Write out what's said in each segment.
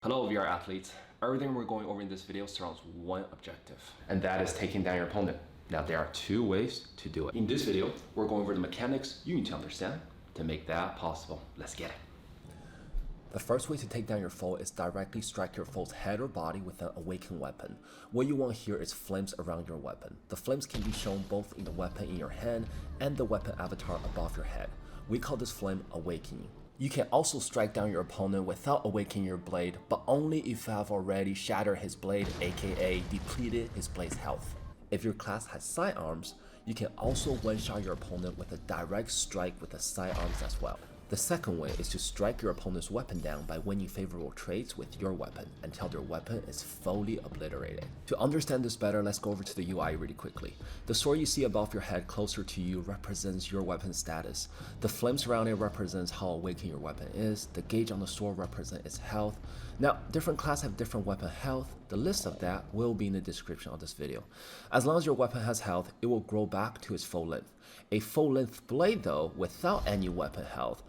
Hello VR athletes. Everything we're going over in this video surrounds one objective, and that is taking down your opponent. Now there are two ways to do it. In this video, we're going over the mechanics you need to understand to make that possible. Let's get it. The first way to take down your foe is directly strike your foe's head or body with an awakened weapon. What you want here is flames around your weapon. The flames can be shown both in the weapon in your hand and the weapon avatar above your head. We call this flame awakening. You can also strike down your opponent without awakening your blade, but only if you have already shattered his blade, aka depleted his blade's health. If your class has sidearms, you can also one-shot your opponent with a direct strike with the sidearms as well. The second way is to strike your opponent's weapon down by winning favorable trades with your weapon until their weapon is fully obliterated. To understand this better, let's go over to the UI really quickly. The sword you see above your head closer to you represents your weapon status. The flames around it represents how awakened your weapon is. The gauge on the sword represents its health. Now, different classes have different weapon health. The list of that will be in the description of this video. As long as your weapon has health, it will grow back to its full length. A full length blade though, without any weapon health,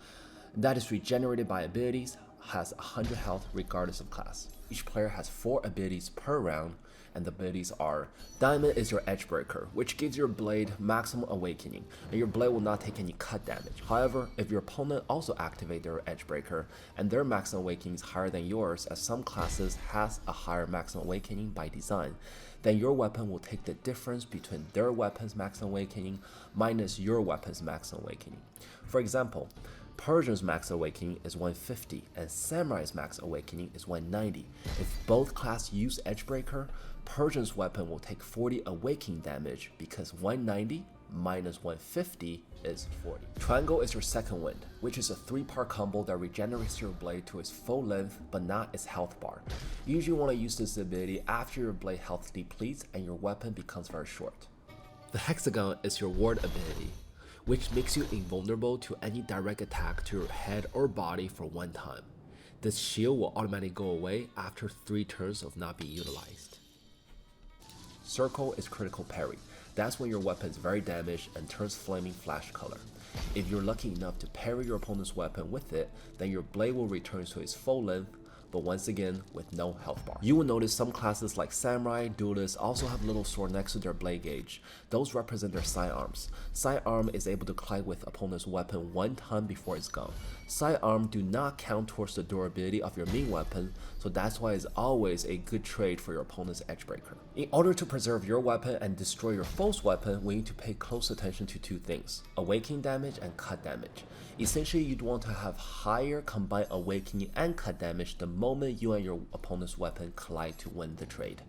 that is regenerated by abilities, has 100 health regardless of class. Each player has 4 abilities per round, and the abilities are: Diamond is your edge breaker, which gives your blade maximum awakening, and your blade will not take any cut damage. However, if your opponent also activates their edge breaker and their maximum awakening is higher than yours, as some classes has a higher maximum awakening by design, then your weapon will take the difference between their weapon's maximum awakening minus your weapon's maximum awakening. For example, Persian's max awakening is 150 and Samurai's max awakening is 190. If both classes use Edgebreaker, Persian's weapon will take 40 awakening damage because 190 minus 150 is 40. Triangle is your second wind, which is a 3-part combo that regenerates your blade to its full length but not its health bar. You usually want to use this ability after your blade health depletes and your weapon becomes very short. The hexagon is your ward ability, which makes you invulnerable to any direct attack to your head or body for one time. This shield will automatically go away after 3 turns of not being utilized. Circle is critical parry. That's when your weapon is very damaged and turns flaming flash color. If you're lucky enough to parry your opponent's weapon with it, then your blade will return to its full length, but once again with no health bar. You will notice some classes like Samurai, Duelist also have a little sword next to their blade gauge. Those represent their sidearms. Sidearm is able to collide with opponent's weapon 1 time before it's gone. Sidearm do not count towards the durability of your main weapon, so that's why it's always a good trade for your opponent's edgebreaker. In order to preserve your weapon and destroy your foe's weapon, we need to pay close attention to 2 things: awakening damage and cut damage. Essentially, you'd want to have higher combined awakening and cut damage the moment you and your opponent's weapon collide to win the trade.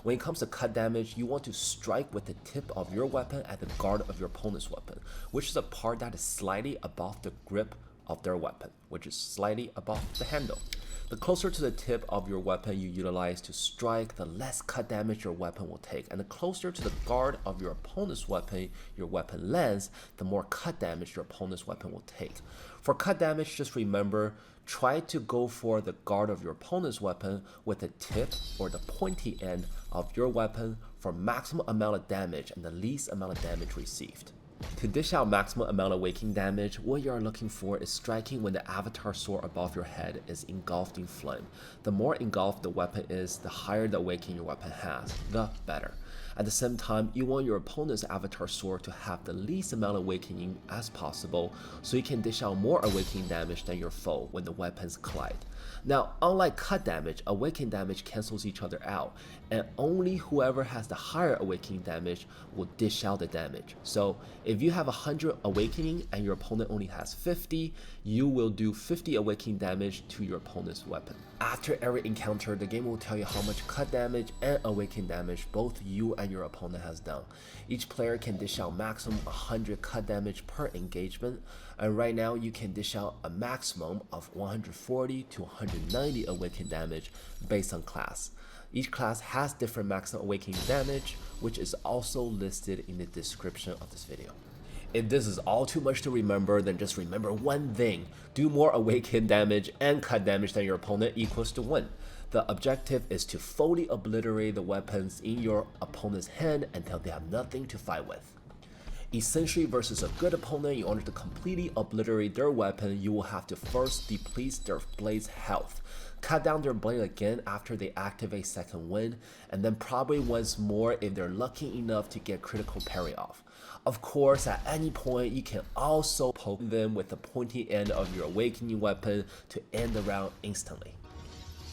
When it comes to cut damage, you want to strike with the tip of your weapon at the guard of your opponent's weapon, which is a part that is slightly above the grip of their weapon, which is slightly above the handle. The closer to the tip of your weapon you utilize to strike, the less cut damage your weapon will take, and the closer to the guard of your opponent's weapon your weapon lands, the more cut damage your opponent's weapon will take. For cut damage, just remember, try to go for the guard of your opponent's weapon with the tip or the pointy end of your weapon for maximum amount of damage and the least amount of damage received. To dish out maximum amount of awakening damage, what you are looking for is striking when the avatar sword above your head is engulfed in flame. The more engulfed the weapon is, the higher the awakening your weapon has, the better. At the same time, you want your opponent's avatar sword to have the least amount of awakening as possible, so you can dish out more awakening damage than your foe when the weapons collide. Now, unlike cut damage, awakening damage cancels each other out, and only whoever has the higher awakening damage will dish out the damage. So, if you have 100 awakening and your opponent only has 50, you will do 50 awakening damage to your opponent's weapon. After every encounter, the game will tell you how much cut damage and awakening damage both you and your opponent has done. Each player can dish out maximum 100 cut damage per engagement, and right now you can dish out a maximum of 140 to 190 awakening damage based on class. Each class has different maximum awakening damage, which is also listed in the description of this video. If this is all too much to remember, then just remember one thing: do more awaken damage and cut damage than your opponent equals to win. The objective is to fully obliterate the weapons in your opponent's hand until they have nothing to fight with. Essentially, versus a good opponent, in order to completely obliterate their weapon, you will have to first deplete their blade's health. cut down their blade again after they activate second wind, and then probably once more if they're lucky enough to get critical parry off. Of course, at any point, you can also poke them with the pointy end of your awakening weapon to end the round instantly.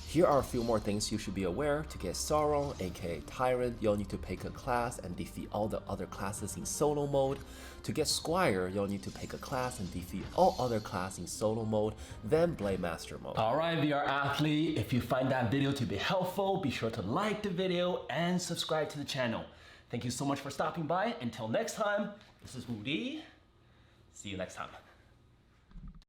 Here are a few more things you should be aware. To get Sauron, aka Tyrant, you'll need to pick a class and defeat all the other classes in solo mode. To get Squire, you'll need to pick a class and defeat all other classes in solo mode, then Blade Master mode. Alright VR athlete, if you find that video to be helpful, be sure to like the video and subscribe to the channel. Thank you so much for stopping by. Until next time, this is Woody. See you next time.